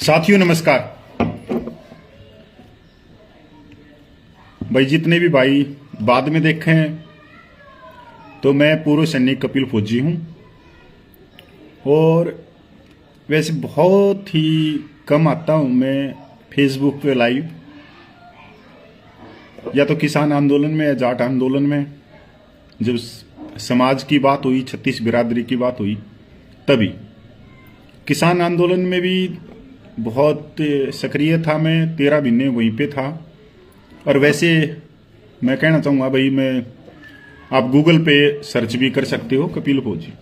साथियों नमस्कार। भाई जितने भी भाई बाद में देखे हैं तो मैं पूर्व सैनिक कपिल फौजी हूं और वैसे बहुत ही कम आता हूं मैं फेसबुक पे लाइव, या तो किसान आंदोलन में या जाट आंदोलन में जब समाज की बात हुई, छत्तीस बिरादरी की बात हुई, तभी किसान आंदोलन में भी बहुत सक्रिय था मैं। 13 महीने वहीं पे था। और वैसे मैं कहना चाहूँगा भाई, आप गूगल पे सर्च भी कर सकते हो कपिल फौजी।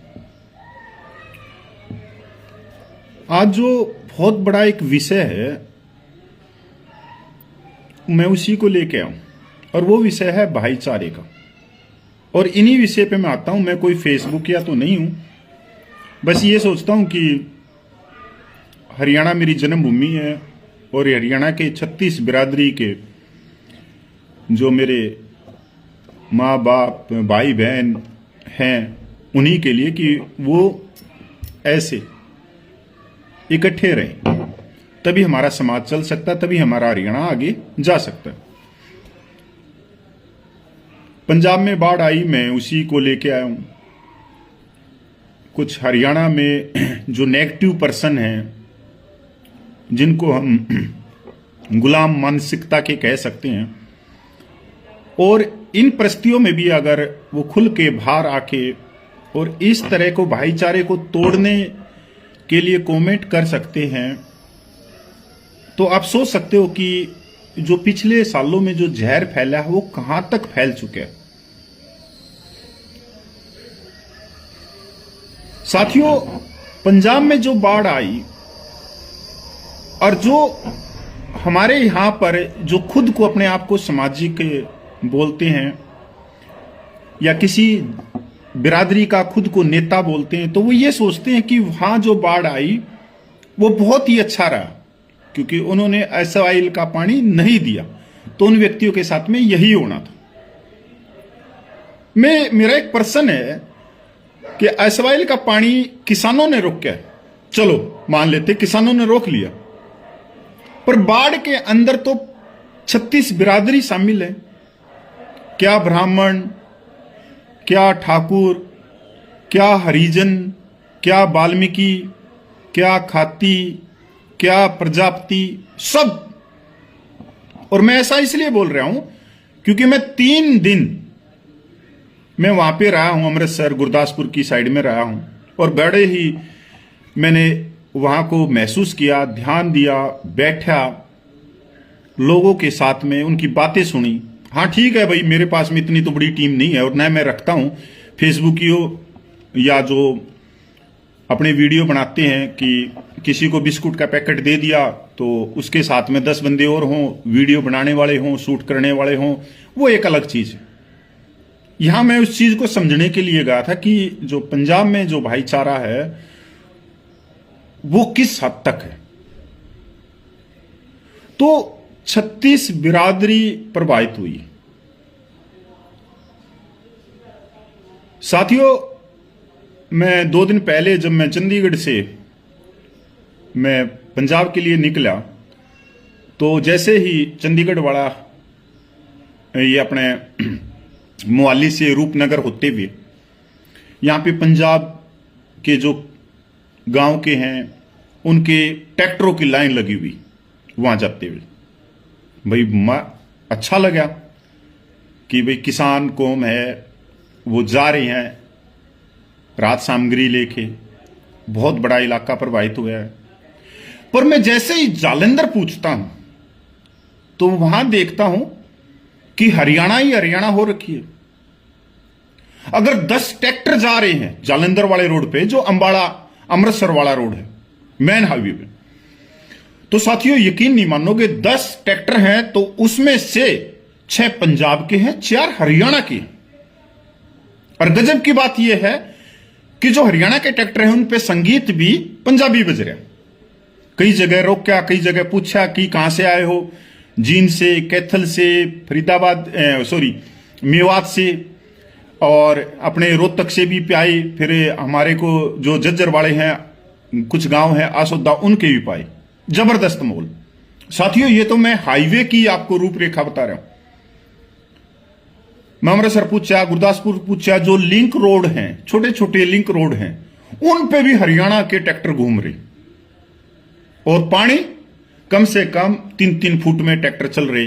आज जो बहुत बड़ा एक विषय है मैं उसी को लेके आऊं, और वो विषय है भाईचारे का। और इन्हीं विषय पे मैं आता हूं। मैं कोई फेसबुक या तो नहीं हूं, बस ये सोचता हूं कि हरियाणा मेरी जन्मभूमि है और हरियाणा के 36 बिरादरी के जो मेरे माँ बाप भाई बहन हैं, उन्हीं के लिए कि वो ऐसे इकट्ठे रहें, तभी हमारा समाज चल सकता, तभी हमारा हरियाणा आगे जा सकता। पंजाब में बाढ़ आई, मैं उसी को लेके आया हूं। कुछ हरियाणा में जो नेगेटिव पर्सन हैं, जिनको हम गुलाम मानसिकता के कह सकते हैं, और इन परिस्थितियों में भी अगर वो खुल के बाहर आके और इस तरह को भाईचारे को तोड़ने के लिए कमेंट कर सकते हैं, तो आप सोच सकते हो कि जो पिछले सालों में जो जहर फैला है वो कहां तक फैल चुका है। साथियों, पंजाब में जो बाढ़ आई और जो हमारे यहां पर जो खुद को अपने आप को सामाजिक बोलते हैं या किसी बिरादरी का खुद को नेता बोलते हैं, तो वो ये सोचते हैं कि वहां जो बाढ़ आई वो बहुत ही अच्छा रहा क्योंकि उन्होंने एसवाइल का पानी नहीं दिया, तो उन व्यक्तियों के साथ में यही होना था। मेरा एक प्रश्न है कि एसवाइल का पानी किसानों ने रोका, चलो मान लेते किसानों ने रोक लिया, पर बाढ़ के अंदर तो 36 बिरादरी शामिल है। क्या ब्राह्मण, क्या ठाकुर, क्या हरिजन, क्या वाल्मीकि, क्या खाती, क्या प्रजापति, सब। और मैं ऐसा इसलिए बोल रहा हूं क्योंकि मैं 3 दिन मैं वहां पे रहा हूं, अमृतसर गुरदासपुर की साइड में रहा हूं, और बड़े ही मैंने वहां को महसूस किया, ध्यान दिया, बैठा लोगों के साथ में, उनकी बातें सुनी। हाँ ठीक है भाई, मेरे पास में इतनी तो बड़ी टीम नहीं है और न मैं रखता हूं फेसबुकियों या जो अपने वीडियो बनाते हैं कि किसी को बिस्कुट का पैकेट दे दिया तो उसके साथ में 10 बंदे और हों, वीडियो बनाने वाले हों, शूट करने वाले हों, वो एक अलग चीज है। यहां मैं उस चीज को समझने के लिए गया था कि जो पंजाब में जो भाईचारा है वो किस हद तक है। तो 36 बिरादरी प्रभावित हुई। साथियों, मैं 2 दिन पहले जब मैं चंडीगढ़ से मैं पंजाब के लिए निकला, तो जैसे ही चंडीगढ़ वाला ये अपने मोहाली से रूपनगर होते हुए यहां पे पंजाब के जो गांव के हैं उनके ट्रैक्टरों की लाइन लगी हुई वहां जाते हुए, भाई अच्छा लगा कि भाई किसान कौम है, वो जा रहे हैं राहत सामग्री लेके। बहुत बड़ा इलाका प्रभावित हुआ है। पर मैं जैसे ही जालंधर पूछता हूं तो वहां देखता हूं कि हरियाणा ही हरियाणा हो रखी है। अगर 10 ट्रैक्टर जा रहे हैं जालंधर वाले रोड पे, जो अंबाला अमृतसर वाला रोड है, मेन हाईवे पे, तो साथियों यकीन नहीं मानोगे, 10 ट्रैक्टर हैं तो उसमें से 6 पंजाब के हैं, 4 हरियाणा के हैं। और गजब की बात यह है कि जो हरियाणा के ट्रैक्टर हैं उन पे संगीत भी पंजाबी बज रहा। कई जगह रोका, कई जगह पूछा कि कहां से आए हो, जींद से, कैथल से, फरीदाबाद मेवात से, और अपने रोहतक से भी पाए। फिर हमारे को जो जज्जर वाले हैं, कुछ गांव हैं आसोदा, उनके भी पाए। जबरदस्त माहौल। साथियों, ये तो मैं हाईवे की आपको रूपरेखा बता रहा हूं। मैं अमृतसर पूछा, गुरदासपुर पूछा, जो लिंक रोड हैं, छोटे छोटे लिंक रोड हैं, उन पे भी हरियाणा के ट्रैक्टर घूम रहे, और पानी कम से कम 3-3 फुट में ट्रैक्टर चल रहे।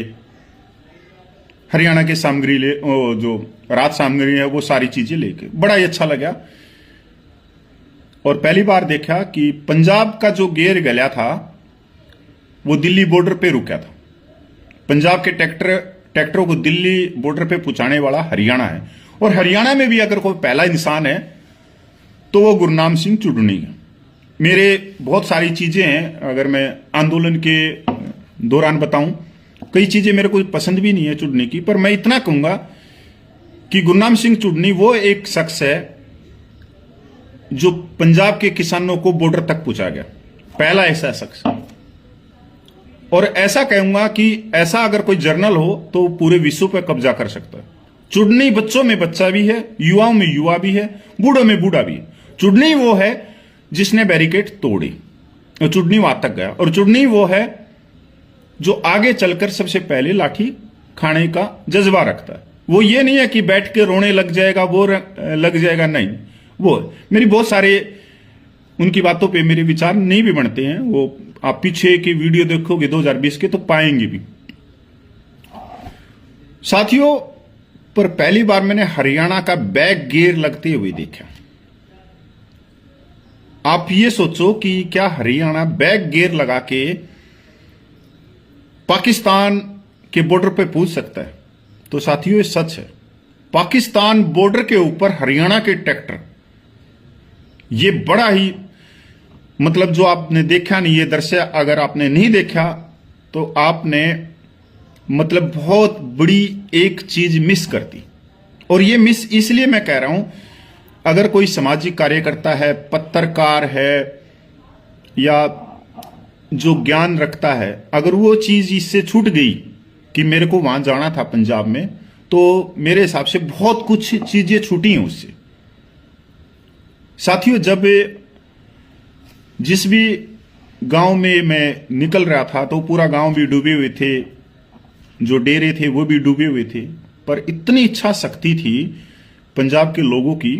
हरियाणा के सामग्री ले, जो राहत सामग्री है, वो सारी चीजें लेके बड़ा ही अच्छा लगा। और पहली बार देखा कि पंजाब का जो गेयर गलिया था वो दिल्ली बॉर्डर पे रुका था। पंजाब के ट्रैक्टरों को दिल्ली बॉर्डर पे पहुंचाने वाला हरियाणा है, और हरियाणा में भी अगर कोई पहला इंसान है तो वो गुरनाम सिंह चुडनी है। मेरे बहुत सारी चीजें हैं, अगर मैं आंदोलन के दौरान बताऊं, कई चीजें मेरे को पसंद भी नहीं है चुडनी की, पर मैं इतना कहूंगा कि गुरनाम सिंह चुडनी वो एक शख्स है जो पंजाब के किसानों को बॉर्डर तक पहुंचा गया, पहला ऐसा शख्स। और ऐसा कहूंगा कि ऐसा अगर कोई जर्नल हो तो पूरे विश्व पर कब्जा कर सकता है। चुडनी बच्चों में बच्चा भी है, युवाओं में युवा भी है, बूढ़ों में बूढ़ा भी है। चुडनी वो है जिसने बैरिकेड तोड़ी, और चुडनी वहां तक गया। और चुडनी वो है जो आगे चलकर सबसे पहले लाठी खाने का जज्बा रखता है। वो ये नहीं है कि बैठ के रोने लग जाएगा, वो लग जाएगा, नहीं। वो मेरी बहुत सारे उनकी बातों पे मेरे विचार नहीं भी बनते हैं, वो आप पीछे की वीडियो देखोगे 2020 के तो पाएंगे भी। साथियों, पर पहली बार मैंने हरियाणा का बैक गियर लगते हुए देखा। आप ये सोचो कि क्या हरियाणा बैक गियर लगा के पाकिस्तान के बॉर्डर पे पूछ सकता है? तो साथियों, ये सच है। पाकिस्तान बॉर्डर के ऊपर हरियाणा के ट्रैक्टर, ये बड़ा ही मतलब जो आपने देखा नहीं, ये दृश्य अगर आपने नहीं देखा तो आपने मतलब बहुत बड़ी एक चीज मिस कर दी। और ये मिस इसलिए मैं कह रहा हूं, अगर कोई सामाजिक कार्यकर्ता है, पत्रकार है, या जो ज्ञान रखता है, अगर वो चीज इससे छूट गई कि मेरे को वहां जाना था पंजाब में, तो मेरे हिसाब से बहुत कुछ चीजें छूटी हैं उससे। साथियों, जब जिस भी गांव में मैं निकल रहा था तो पूरा गांव भी डूबे हुए थे, जो डेरे थे वो भी डूबे हुए थे, पर इतनी इच्छा शक्ति थी पंजाब के लोगों की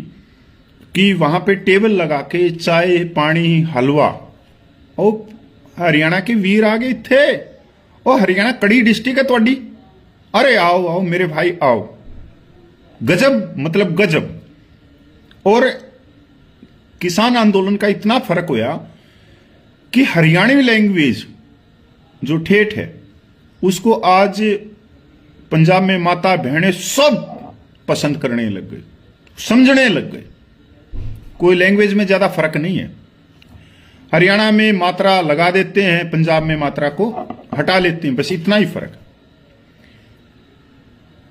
कि वहां पे टेबल लगा के चाय, पानी, हलवा, और हरियाणा के वीर आ गए थे। और हरियाणा कड़ी डिस्ट्रिक्ट है ਤੁਹਾਡੀ, अरे आओ आओ मेरे भाई आओ। गजब, मतलब गजब। और किसान आंदोलन का इतना फर्क हुआ कि हरियाणवी लैंग्वेज जो ठेठ है उसको आज पंजाब में माता बहनें सब पसंद करने लग गए, समझने लग गए। कोई लैंग्वेज में ज्यादा फर्क नहीं है। हरियाणा में मात्रा लगा देते हैं, पंजाब में मात्रा को हटा लेते हैं, बस इतना ही फर्क।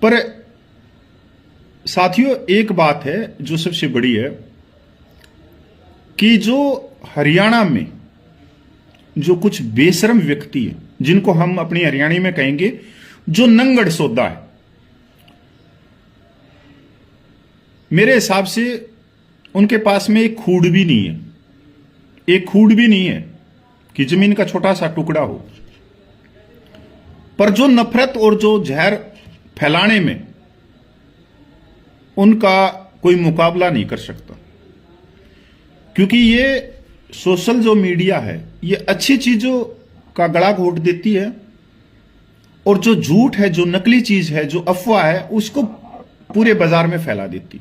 पर साथियों, एक बात है जो सबसे बड़ी है कि जो हरियाणा में जो कुछ बेशरम व्यक्ति है, जिनको हम अपनी हरियाणी में कहेंगे जो नंगड़ सौदा है, मेरे हिसाब से उनके पास में एक खूड भी नहीं है, एक खूड भी नहीं है कि जमीन का छोटा सा टुकड़ा हो। पर जो नफरत और जो जहर फैलाने में उनका कोई मुकाबला नहीं कर सकता, क्योंकि ये सोशल जो मीडिया है ये अच्छी चीजों का गला घोट देती है, और जो झूठ है, जो नकली चीज है, जो अफवाह है, उसको पूरे बाजार में फैला देती।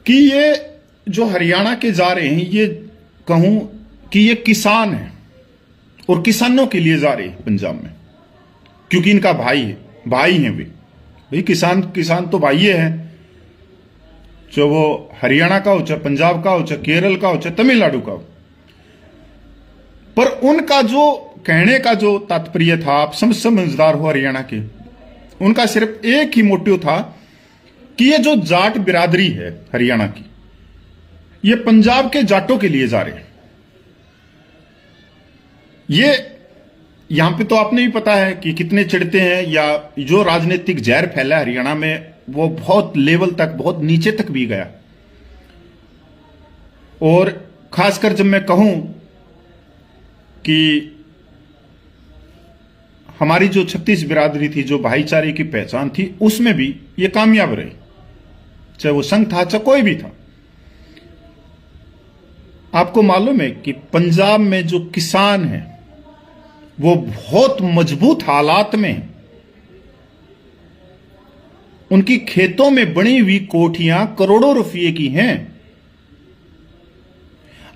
कि ये जो हरियाणा के जा रहे हैं, ये कहूं कि ये किसान है और किसानों के लिए जा रहे हैं पंजाब में, क्योंकि इनका भाई है, भाई हैं वे। भाई किसान तो भाई हैं, चाहे वो हरियाणा का हो, चाहे पंजाब का हो, चाहे केरल का हो, चाहे तमिलनाडु का हो। पर उनका जो कहने का जो तात्पर्य था, आप सब समझदार हो हरियाणा के, उनका सिर्फ एक ही मोटिव था कि ये जो जाट बिरादरी है हरियाणा की, ये पंजाब के जाटों के लिए जा रहे हैं। ये यहां पे तो आपने भी पता है कि कितने चिढ़ते हैं, या जो राजनीतिक जहर फैला हरियाणा में वो बहुत लेवल तक, बहुत नीचे तक भी गया। और खासकर जब मैं कहूं कि हमारी जो 36 बिरादरी थी, जो भाईचारे की पहचान थी, उसमें भी ये कामयाब रही, चाहे वो संघ था चाहे कोई भी था। आपको मालूम है कि पंजाब में जो किसान हैं वो बहुत मजबूत हालात में हैं। उनकी खेतों में बनी हुई कोठियां करोड़ों रुपये की हैं।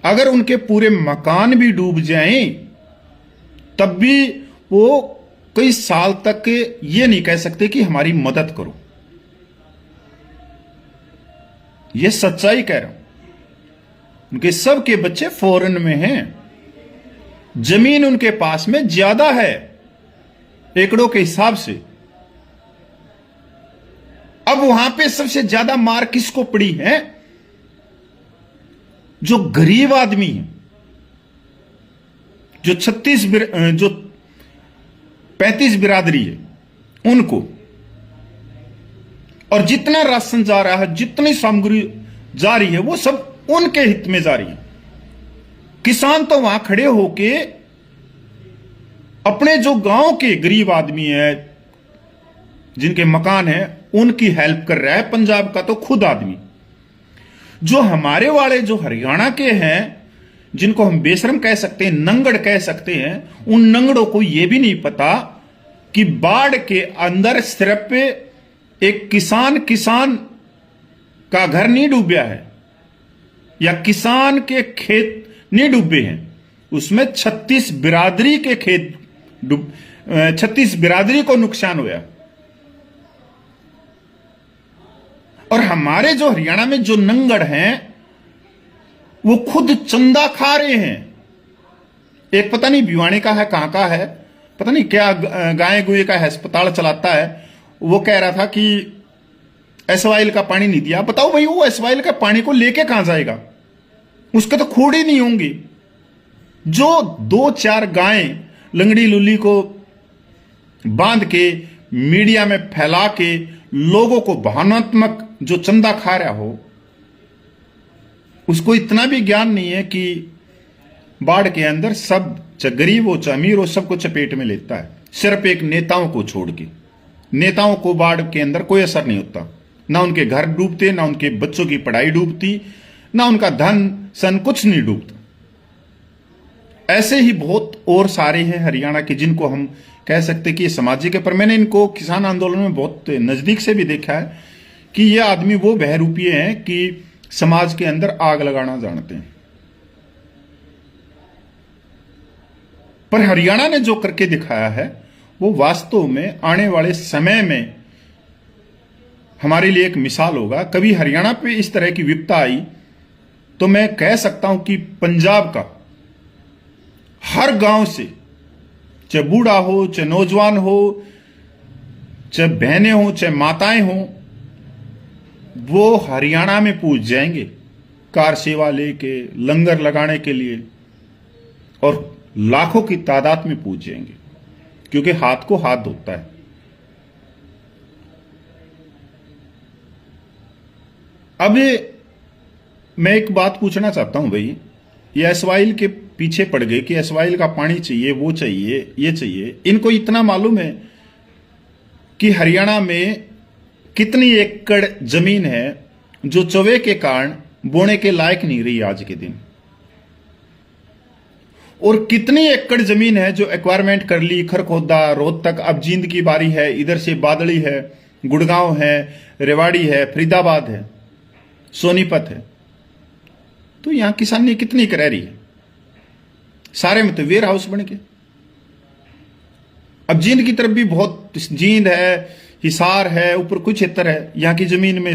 अगर उनके पूरे मकान भी डूब जाएं तब भी वो कई साल तक ये नहीं कह सकते कि हमारी मदद करो। ये सच्चाई कह रहा हूं। उनके सबके बच्चे फॉरेन में हैं, जमीन उनके पास में ज्यादा है एकड़ों के हिसाब से। अब वहां पे सबसे ज्यादा मार किसको पड़ी है? जो गरीब आदमी है, जो 35 बिरादरी है उनको। और जितना राशन जा रहा है, जितनी सामग्री जा रही है, वो सब उनके हित में जा रही है। किसान तो वहां खड़े होके अपने जो गांव के गरीब आदमी है, जिनके मकान है, उनकी हेल्प कर रहा है। पंजाब का तो खुद आदमी, जो हमारे वाले जो हरियाणा के हैं, जिनको हम बेशरम कह सकते हैं, नंगड़ कह सकते हैं, उन नंगड़ों को यह भी नहीं पता कि बाढ़ के अंदर सिर्फ एक किसान का घर नहीं डूबा है या किसान के खेत नहीं डूबे हैं, उसमें 36 बिरादरी के खेत 36 बिरादरी को नुकसान हुआ। और हमारे जो हरियाणा में जो नंगड़ हैं वो खुद चंदा खा रहे हैं। एक पता नहीं भिवानी का है, कहां का है, पता नहीं क्या गाय गुए का अस्पताल चलाता है, वो कह रहा था कि एसवाइल का पानी नहीं दिया। बताओ भाई, वो एसवाइल का पानी को लेके कहां जाएगा? उसके तो खोड़ ही नहीं होंगे। जो 2-4 गायें लंगड़ी लुल्ली को बांध के मीडिया में फैला के लोगों को भावनात्मक जो चंदा खा रहा हो, उसको इतना भी ज्ञान नहीं है कि बाढ़ के अंदर सब, चाहे गरीब हो चाहे अमीर हो, सबको चपेट में लेता है। सिर्फ एक नेताओं को छोड़ के। नेताओं को बाढ़ के अंदर कोई असर नहीं होता, ना उनके घर डूबते, ना उनके बच्चों की पढ़ाई डूबती, ना उनका धन सन कुछ नहीं डूबता। ऐसे ही बहुत और सारे हैं हरियाणा के, जिनको हम कह सकते कि ये सामाजिक है। पर मैंने इनको किसान आंदोलन में बहुत नजदीक से भी देखा है कि ये आदमी वो बहरूपिये हैं कि समाज के अंदर आग लगाना जानते हैं। पर हरियाणा ने जो करके दिखाया है वो वास्तव में आने वाले समय में हमारे लिए एक मिसाल होगा। कभी हरियाणा पे इस तरह की विपदा आई तो मैं कह सकता हूं कि पंजाब का हर गांव से, चाहे बूढ़ा हो, चाहे नौजवान हो, चाहे बहनें हो, चाहे माताएं हो, वो हरियाणा में पहुंच जाएंगे कार सेवा लेके, लंगर लगाने के लिए, और लाखों की तादाद में पहुंच जाएंगे, क्योंकि हाथ को हाथ धोता है। अब मैं एक बात पूछना चाहता हूं भाई, ये एसवाइल के पीछे पड़ गए कि एसवाइल का पानी चाहिए, वो चाहिए, ये चाहिए। इनको इतना मालूम है कि हरियाणा में कितनी एकड़ जमीन है जो चौवे के कारण बोने के लायक नहीं रही आज के दिन, और कितनी एकड़ जमीन है जो एक्वायरमेंट कर ली, खरखोदा, रोहतक, अब जींद की बारी है, इधर से बादली है, गुड़गांव है, रेवाड़ी है, फरीदाबाद है, सोनीपत है। तो यहां किसानी कितनी कर रही है? सारे में तो वेयर हाउस बन के। अब जींद की तरफ भी बहुत, जींद है, हिसार है, ऊपर कुछ क्षेत्र है, यहां की जमीन में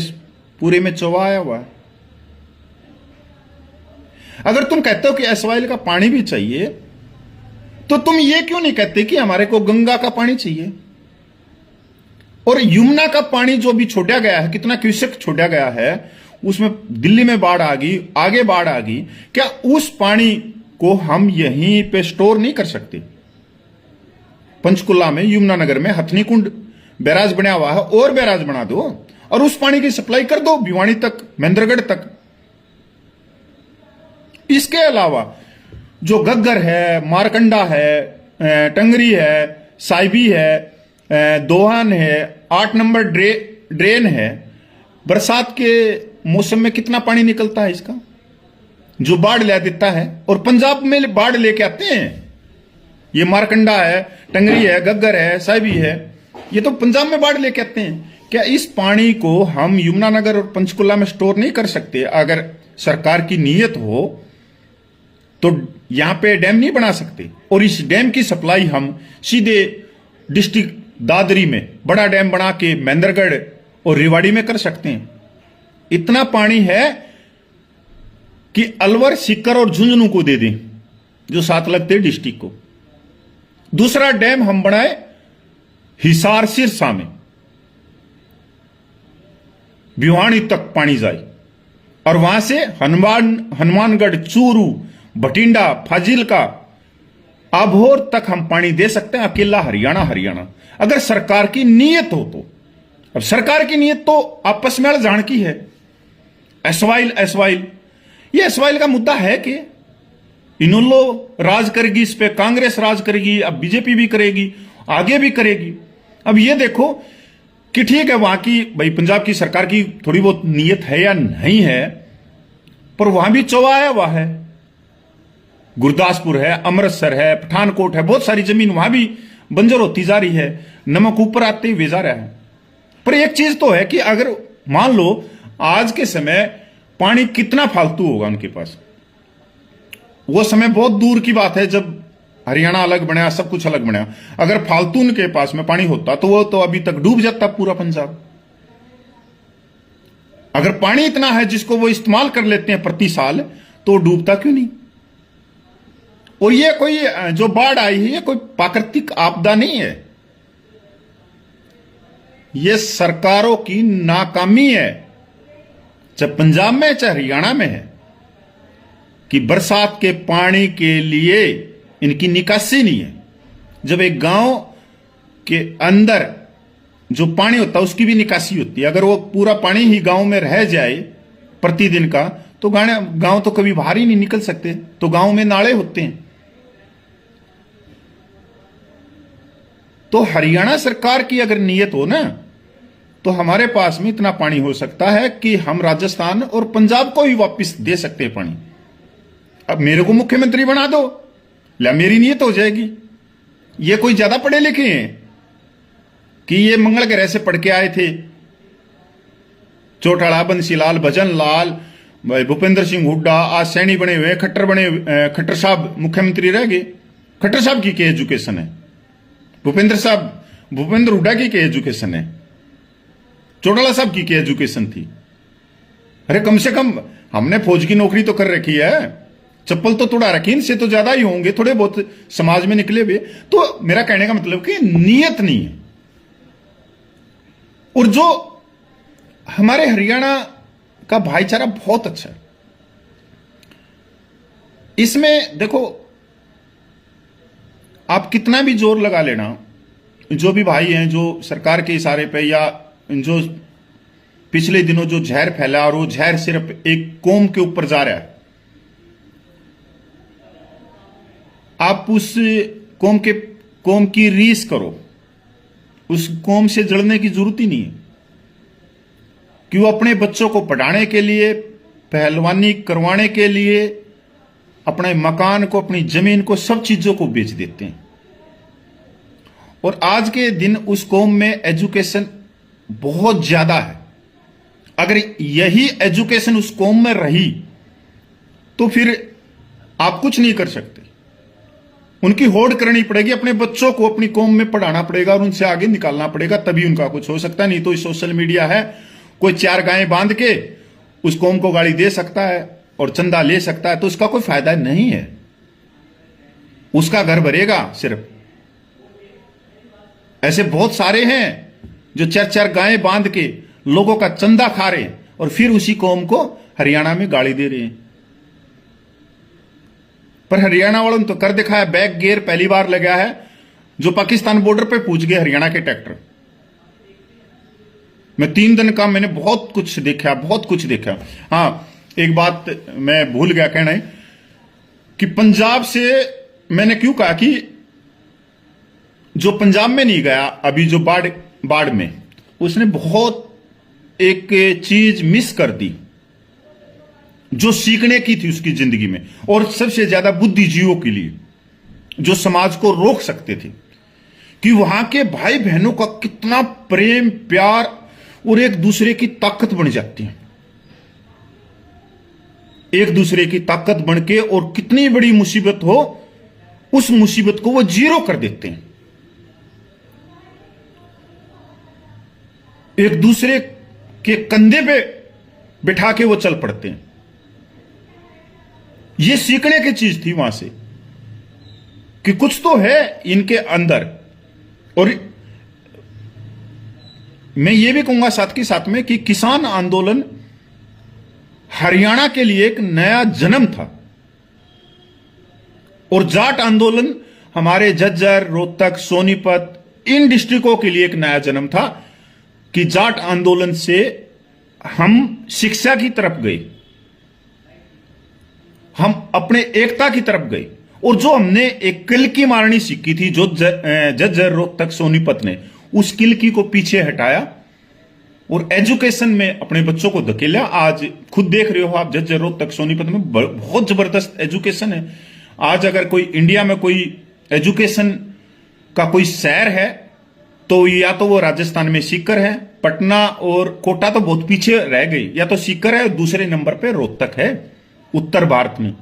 पूरे में चौवा आया हुआ है। अगर तुम कहते हो कि एसवाइल का पानी भी चाहिए, तो तुम ये क्यों नहीं कहते कि हमारे को गंगा का पानी चाहिए? और यमुना का पानी जो भी छोड़ा गया है, कितना क्यूसेक छोड़ा गया है, उसमें दिल्ली में बाढ़ आ गई, आगे बाढ़ आ गई, क्या उस पानी को हम यहीं पे स्टोर नहीं कर सकते? पंचकुला में, यमुनानगर में हथनी कुंड बैराज बना हुआ है, और बैराज बना दो और उस पानी की सप्लाई कर दो भिवानी तक, महेंद्रगढ़ तक। इसके अलावा जो गग्गर है, मारकंडा है, टंगरी है, साइबी है, दोहान है, 8 नंबर ड्रेन है, बरसात के मौसम में कितना पानी निकलता है इसका, जो बाढ़ ले देता है। और पंजाब में बाढ़ लेके आते हैं। ये मारकंडा है, टंगरी है, गग्गर है, साइबी है, ये तो पंजाब में बाढ़ लेके आते हैं। क्या इस पानी को हम यमुनानगर और पंचकुला में स्टोर नहीं कर सकते? अगर सरकार की नीयत हो तो यहां पे डैम नहीं बना सकते, और इस डैम की सप्लाई हम सीधे डिस्ट्रिक्ट दादरी में बड़ा डैम बना के महेंद्रगढ़ और रेवाड़ी में कर सकते हैं। इतना पानी है कि अलवर, सीकर और झुंझुनू को दे दें, जो साथ लगते हैं डिस्ट्रिक्ट को। दूसरा डैम हम बनाए हिसार सिरसा में, भिवानी तक पानी जाए, और वहां से हनुमानगढ़, चूरू, भटिंडा, फाजिलका, अबोहर तक हम पानी दे सकते हैं, अकेला हरियाणा। अगर सरकार की नीयत हो तो। अब सरकार की नीयत तो आपस में जान की है। एसवाइल ये एसवाइल का मुद्दा है कि इनेलो राज करेगी, इस पे कांग्रेस राज करेगी, अब बीजेपी भी करेगी, आगे भी करेगी। अब ये देखो कि ठीक है, वहां की भाई पंजाब की सरकार की थोड़ी बहुत नीयत है या नहीं है, पर वहां भी चौवा आया हुआ है। गुरदासपुर है, अमृतसर है, पठानकोट है, बहुत सारी जमीन वहां भी बंजर होती जा रही है, नमक ऊपर आते हुए जा रहा है। पर एक चीज तो है कि अगर मान लो आज के समय पानी कितना फालतू होगा उनके पास, वो समय बहुत दूर की बात है जब हरियाणा अलग बना, सब कुछ अलग बना। अगर फालतू उनके पास में पानी होता तो वो तो अभी तक डूब जाता पूरा पंजाब। अगर पानी इतना है जिसको वो इस्तेमाल कर लेते हैं प्रति साल, तो डूबता क्यों नहीं? और ये कोई जो बाढ़ आई है, ये कोई प्राकृतिक आपदा नहीं है, ये सरकारों की नाकामी है, चाहे पंजाब में चाहे हरियाणा में है, कि बरसात के पानी के लिए इनकी निकासी नहीं है। जब एक गांव के अंदर जो पानी होता है उसकी भी निकासी होती है। अगर वो पूरा पानी ही गांव में रह जाए प्रतिदिन का, तो गांव तो कभी बाहर ही नहीं निकल सकते, तो गांव में नाले होते हैं। तो हरियाणा सरकार की अगर नीयत हो ना, तो हमारे पास में इतना पानी हो सकता है कि हम राजस्थान और पंजाब को भी वापस दे सकते हैं पानी। अब मेरे को मुख्यमंत्री बना दो, ला मेरी नीयत हो जाएगी। ये कोई ज्यादा पढ़े लिखे हैं कि ये मंगल ग्रह से पढ़ के आए थे? चौटाला, बंसीलाल, भजन लाल, भूपेंद्र सिंह हुड्डा आज सैनी बने हुए, खट्टर साहब मुख्यमंत्री रह गए। खट्टर साहब की क्या एजुकेशन है? भूपेंद्र हुड्डा की क्या एजुकेशन है? चौटाला साहब की क्या एजुकेशन थी? अरे कम से कम हमने फौज की नौकरी तो कर रखी है, चप्पल तो तोड़ा रखी, इनसे तो ज्यादा ही होंगे, थोड़े बहुत समाज में निकले हुए। तो मेरा कहने का मतलब कि नीयत नहीं है। और जो हमारे हरियाणा का भाईचारा बहुत अच्छा है, इसमें देखो आप कितना भी जोर लगा लेना, जो भी भाई हैं जो सरकार के इशारे पे या जो पिछले दिनों जो जहर फैला, और वो जहर सिर्फ एक कौम के ऊपर जा रहा है, आप उस कौम की रीस करो, उस कौम से जड़ने की जरूरत ही नहीं है। कि वो अपने बच्चों को पढ़ाने के लिए, पहलवानी करवाने के लिए अपने मकान को, अपनी जमीन को, सब चीजों को बेच देते हैं। और आज के दिन उस कौम में एजुकेशन बहुत ज्यादा है। अगर यही एजुकेशन उस कौम में रही तो फिर आप कुछ नहीं कर सकते। उनकी होड़ करनी पड़ेगी, अपने बच्चों को अपनी कौम में पढ़ाना पड़ेगा और उनसे आगे निकालना पड़ेगा, तभी उनका कुछ हो सकता है। नहीं तो इस सोशल मीडिया है, कोई 4 गायें बांध के उस कौम को गाली दे सकता है और चंदा ले सकता है, तो उसका कोई फायदा नहीं है। उसका घर भरेगा सिर्फ। ऐसे बहुत सारे हैं जो 4 गायें बांध के लोगों का चंदा खा रहे हैं और फिर उसी कौम को हरियाणा में गाली दे रहे हैं। पर हरियाणा वालों ने तो कर दिखाया, बैक गियर पहली बार लगा है, जो पाकिस्तान बॉर्डर पे पूछ गए हरियाणा के ट्रैक्टर। मैं 3 दिन का मैंने बहुत कुछ देखा, बहुत कुछ देखा। हाँ, एक बात मैं भूल गया कहना है कि पंजाब से मैंने क्यों कहा कि जो पंजाब में नहीं गया अभी जो बाढ़ में, उसने बहुत एक चीज मिस कर दी जो सीखने की थी उसकी जिंदगी में, और सबसे ज्यादा बुद्धिजीवियों के लिए जो समाज को रोक सकते थे, कि वहां के भाई बहनों का कितना प्रेम प्यार और एक दूसरे की ताकत बन जाती है, एक दूसरे की ताकत बन के, और कितनी बड़ी मुसीबत हो उस मुसीबत को वो जीरो कर देते हैं, एक दूसरे के कंधे पे बिठा के वो चल पड़ते हैं। ये सीखने की चीज थी वहां से कि कुछ तो है इनके अंदर। और मैं ये भी कहूंगा साथ के साथ में कि किसान आंदोलन हरियाणा के लिए एक नया जन्म था, और जाट आंदोलन हमारे झज्जर, रोहतक, सोनीपत इन डिस्ट्रिक्टों के लिए एक नया जन्म था कि जाट आंदोलन से हम शिक्षा की तरफ गए, हम अपने एकता की तरफ गए, और जो हमने एक किल की मारनी सीखी थी जो झज्जर, रोहतक, सोनीपत ने, उस किल की को पीछे हटाया और एजुकेशन में अपने बच्चों को धकेला। आज खुद देख रहे हो आप, झज्जर, रोहतक, सोनीपत में बहुत जबरदस्त एजुकेशन है। आज अगर कोई इंडिया में कोई एजुकेशन का कोई शहर है तो या तो वो राजस्थान में सीकर है, पटना और कोटा तो बहुत पीछे रह गई, या तो सीकर है, दूसरे नंबर पे रोहतक है उत्तर भारत में।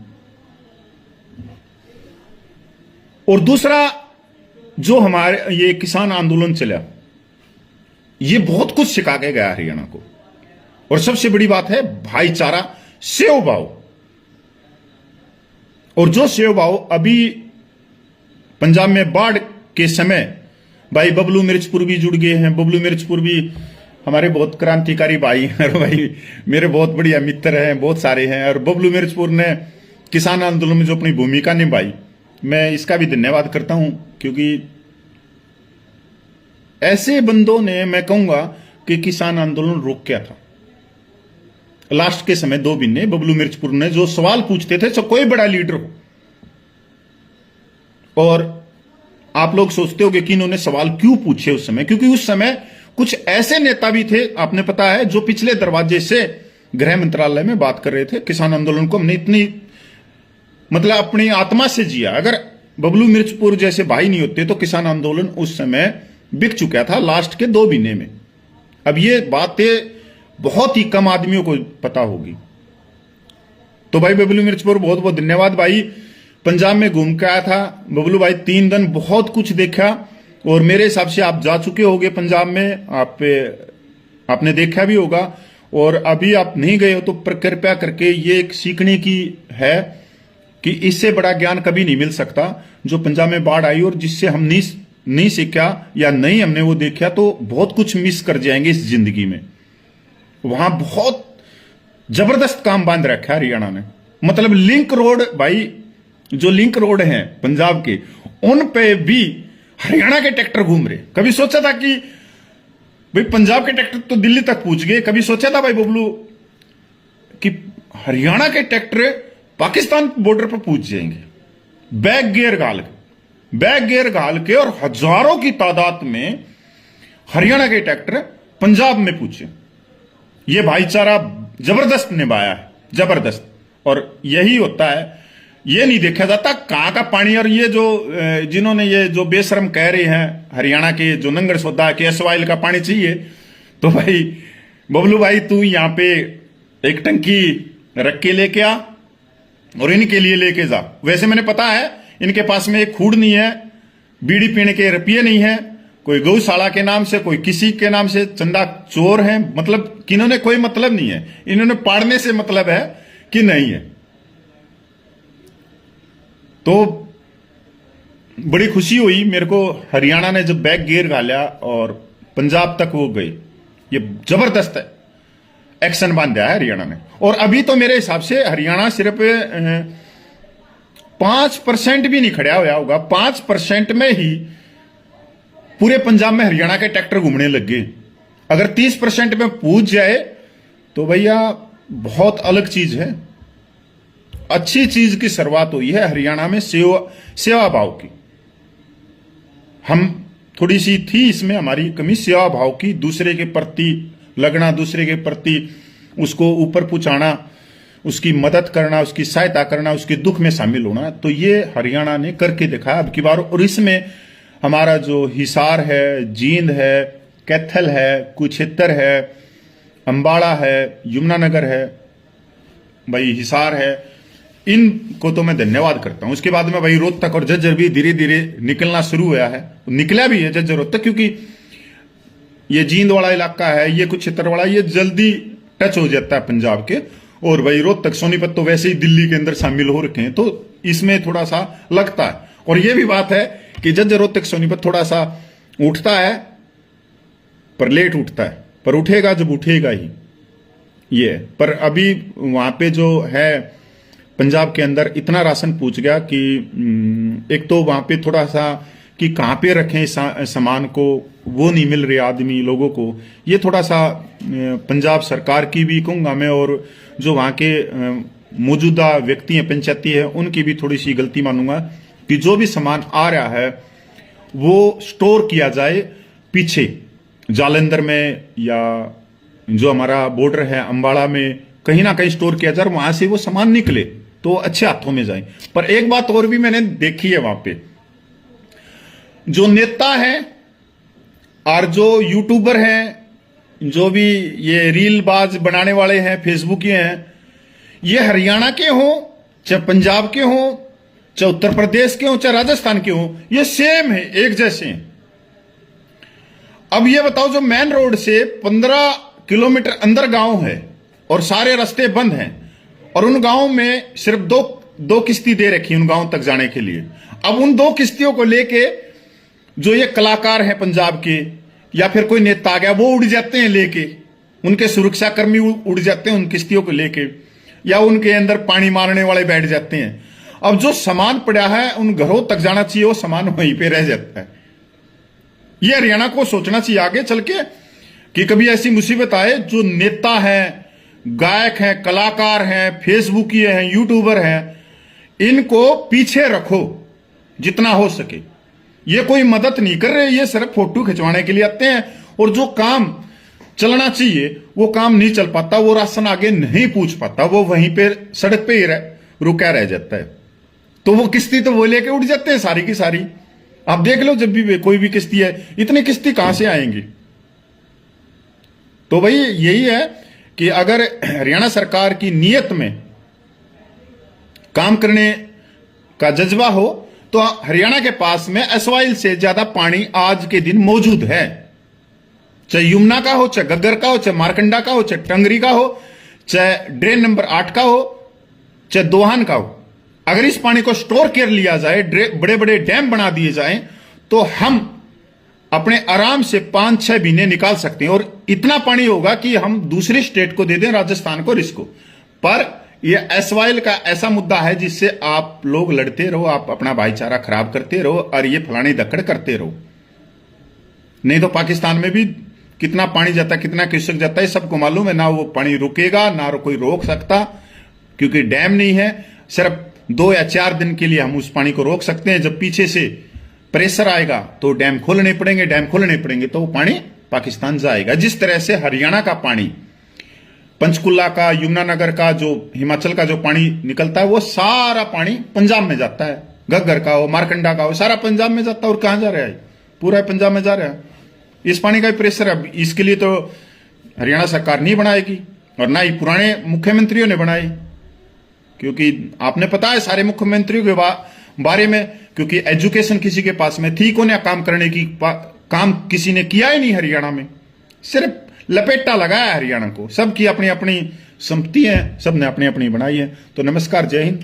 और दूसरा जो हमारे ये किसान आंदोलन चला, ये बहुत कुछ सिखा के गया हरियाणा को, और सबसे बड़ी बात है भाईचारा, सेव भाव। और जो सेव भाव अभी पंजाब में बाढ़ के समय, भाई बबलू मिर्चपुर भी जुड़ गए हैं। बबलू मिर्चपुर भी हमारे बहुत क्रांतिकारी भाई हैं, और भाई मेरे बहुत बढ़िया मित्र हैं, बहुत सारे हैं। और बबलू मिर्चपुर ने किसान आंदोलन में जो अपनी भूमिका निभाई, मैं इसका भी धन्यवाद करता हूं, क्योंकि ऐसे बंदों ने, मैं कहूंगा कि किसान आंदोलन रोक क्या था। लास्ट के समय 2 महीने बबलू मिर्चपुर ने जो सवाल पूछते थे, सब कोई बड़ा लीडर हो, और आप लोग सोचते होंगे कि इन्होंने सवाल क्यों पूछे उस समय, क्योंकि उस समय कुछ ऐसे नेता भी थे, आपने पता है, जो पिछले दरवाजे से गृह मंत्रालय में बात कर रहे थे किसान आंदोलन को हमने इतनी मतलब अपनी आत्मा से जिया। अगर बबलू मिर्चपुर जैसे भाई नहीं होते तो किसान आंदोलन उस समय बिक चुका था लास्ट के 2 महीने में। अब ये बातें बहुत ही कम आदमियों को पता होगी। तो भाई बबलू मिर्चपुर बहुत बहुत धन्यवाद भाई। पंजाब में घूम के आया था बबलू भाई, 3 दिन बहुत कुछ देखा, और मेरे हिसाब से आप जा चुके होंगे पंजाब में, आपने देखा भी होगा, और अभी आप नहीं गए हो तो कृपया करके ये एक सीखने की है कि इससे बड़ा ज्ञान कभी नहीं मिल सकता। जो पंजाब में बाढ़ आई और जिससे हम नहीं सीखा या नहीं हमने वो देखा, तो बहुत कुछ मिस कर जाएंगे इस जिंदगी में। वहां बहुत जबरदस्त काम बांध रखा है हरियाणा ने, मतलब लिंक रोड भाई, जो लिंक रोड हैं पंजाब के, उन पे भी हरियाणा के ट्रैक्टर घूम रहे। कभी सोचा था कि भाई पंजाब के ट्रैक्टर तो दिल्ली तक पहुंच गए, कभी सोचा था भाई बबलू कि हरियाणा के ट्रैक्टर पाकिस्तान बॉर्डर पर पहुंच जाएंगे बैक गियर घाल के, और हजारों की तादाद में हरियाणा के ट्रैक्टर पंजाब में पहुंचे। ये भाईचारा जबरदस्त निभाया है, जबरदस्त। और यही होता है, ये नहीं देखा जाता कहां का पानी। और ये जो जिन्होंने ये जो बेशरम कह रहे हैं हरियाणा के जो नंगड़ सोदा के एसवाइल का पानी चाहिए, तो भाई बबलू भाई तू यहां पे एक टंकी रख के लेके आ और इनके लिए लेके जा। वैसे मैंने पता है इनके पास में एक खूड़ नहीं है, बीड़ी पीने के रुपये नहीं है, कोई गौशाला के नाम से, कोई किसी के नाम से चंदा चोर है, मतलब किन्होंने कोई मतलब नहीं है, इन्होंने पाड़ने से मतलब है कि नहीं है। तो बड़ी खुशी हुई मेरे को हरियाणा ने जब बैक गियर घाला और पंजाब तक वो गए। ये जबरदस्त है, एक्शन बांधा है हरियाणा ने। और अभी तो मेरे हिसाब से हरियाणा सिर्फ 5% भी नहीं खड़ा हुआ होगा, 5% में ही पूरे पंजाब में हरियाणा के ट्रैक्टर घूमने लग गए। अगर 30% में पहुंच जाए तो भैया बहुत अलग चीज है। अच्छी चीज की शुरुआत हुई है हरियाणा में, सेवा भाव की। हम थोड़ी सी थी इसमें हमारी कमी, सेवा भाव की, दूसरे के प्रति लगना, दूसरे के प्रति उसको ऊपर पहुंचाना, उसकी मदद करना, उसकी सहायता करना, उसके दुख में शामिल होना। तो ये हरियाणा ने करके दिखाया अब की बार। और इसमें हमारा जो हिसार है, जींद है, कैथल है, कुरुक्षेत्र है, अंबाला है, यमुनानगर है, भाई हिसार है, इनको तो मैं धन्यवाद करता हूं। उसके बाद में भाई रोहतक और झज्जर भी धीरे धीरे निकलना शुरू हुआ है, निकला भी है झज्जर रोहतक, क्योंकि ये जींद वाला इलाका है, ये कुरुक्षेत्र वाला, ये जल्दी टच हो जाता है पंजाब के। और भाई रोहतक सोनीपत तो वैसे ही दिल्ली के अंदर शामिल हो रखे हैं, तो इसमें थोड़ा सा लगता है। और ये भी बात है कि झज्जर रोहतक सोनीपत थोड़ा सा उठता है, पर लेट उठता है, पर उठेगा जब उठेगा ही ये। पर अभी वहां पे जो है पंजाब के अंदर इतना राशन पूछ गया कि एक तो वहां पे थोड़ा सा कि कहां पे रखें सामान को, वो नहीं मिल रहे आदमी लोगों को। ये थोड़ा सा पंजाब सरकार की भी कहूंगा मैं, और जो वहां के मौजूदा व्यक्ति हैं, पंचायती है, उनकी भी थोड़ी सी गलती मानूंगा कि जो भी सामान आ रहा है वो स्टोर किया जाए पीछे जालंधर में, या जो हमारा बॉर्डर है अंबाला में, कहीं ना कहीं स्टोर किया जाए, वहां से वो सामान निकले तो अच्छे हाथों में जाए। पर एक बात और भी मैंने देखी है, वहां पे जो नेता है और जो यूट्यूबर हैं, जो भी ये रील बाज बनाने वाले हैं, फेसबुक हैं, ये हरियाणा के हों, चाहे पंजाब के हों, चाहे उत्तर प्रदेश के हों, चाहे राजस्थान के हों, ये सेम है, एक जैसे हैं। अब ये बताओ, जो मेन रोड से 15 किलोमीटर अंदर गांव है और सारे रास्ते बंद हैं, और उन गांव में सिर्फ दो किश्ती दे रखी उन गांव तक जाने के लिए। अब उन 2 किश्तियों को लेके जो ये कलाकार हैं पंजाब के, या फिर कोई नेता आ गया, वो उड़ जाते हैं लेके, उनके सुरक्षाकर्मी उड़ जाते हैं उन किश्तियों को लेके, या उनके अंदर पानी मारने वाले बैठ जाते हैं। अब जो सामान पड़ा है उन घरों तक जाना चाहिए, वो सामान वहीं पे रह जाता है। ये हरियाणा को सोचना चाहिए आगे चल के कि कभी ऐसी मुसीबत आए, जो नेता हैं, गायक हैं, कलाकार हैं, फेसबुकी हैं, यूट्यूबर हैं, इनको पीछे रखो जितना हो सके। ये कोई मदद नहीं कर रहे, ये सिर्फ फोटो खिंचवाने के लिए आते हैं, और जो काम चलना चाहिए वो काम नहीं चल पाता, वो राशन आगे नहीं पूछ पाता, वो वहीं पे सड़क पे ही रुका रह जाता है। तो वो किश्ती तो वो लेके उड़ जाते हैं सारी की सारी। आप देख लो, जब भी कोई भी किश्ती है, इतनी किश्ती कहां से आएंगी? तो भाई यही है कि अगर हरियाणा सरकार की नीयत में काम करने का जज्बा हो, तो हरियाणा के पास में एसवाइल से ज्यादा पानी आज के दिन मौजूद है। चाहे यमुना का हो, चाहे गग्गर का हो, चाहे मारकंडा का हो, चाहे टंगरी का हो, चाहे ड्रेन नंबर 8 का हो, चाहे दोहान का हो। अगर इस पानी को स्टोर कर लिया जाए, बड़े बड़े डैम बना दिए जाएं, तो हम अपने आराम से 5-6 महीने निकाल सकते हैं। और इतना पानी होगा कि हम दूसरे स्टेट को दे दें, राजस्थान को, रिस्क को। पर यह एसवाइल का ऐसा मुद्दा है जिससे आप लोग लड़ते रहो, आप अपना भाईचारा खराब करते रहो, और ये फलानी दक्कड़ करते रहो। नहीं तो पाकिस्तान में भी कितना पानी जाता है, कितना क्यूसेक जाता है, सबको मालूम है। ना वो पानी रुकेगा, ना कोई रोक सकता, क्योंकि डैम नहीं है। सिर्फ 2 या 4 दिन के लिए हम उस पानी को रोक सकते हैं। जब पीछे से प्रेशर आएगा तो डैम खोलने पड़ेंगे, डैम खोलने पड़ेंगे तो वो पानी पाकिस्तान जाएगा। जिस तरह से हरियाणा का पानी, पंचकुला का, यमुनानगर का, जो हिमाचल का जो पानी निकलता है, वो सारा पानी पंजाब में जाता है। गग्गर का हो, मारकंडा का हो, सारा पंजाब में जाता है। और कहां जा रहा है? पूरा पंजाब में जा रहा है। इस पानी का प्रेशर है। इसके लिए तो हरियाणा सरकार नहीं बनाएगी, और ना ही पुराने मुख्यमंत्रियों ने बनाई, क्योंकि आपने पता है सारे मुख्यमंत्रियों के बारे में, क्योंकि एजुकेशन किसी के पास में थी को ना काम करने की, काम किसी ने किया ही नहीं हरियाणा में। सिर्फ लपेटा लगाया हरियाणा को। सबकी अपनी अपनी संपत्ति है, सबने अपनी अपनी बनाई है। तो नमस्कार, जय हिंद।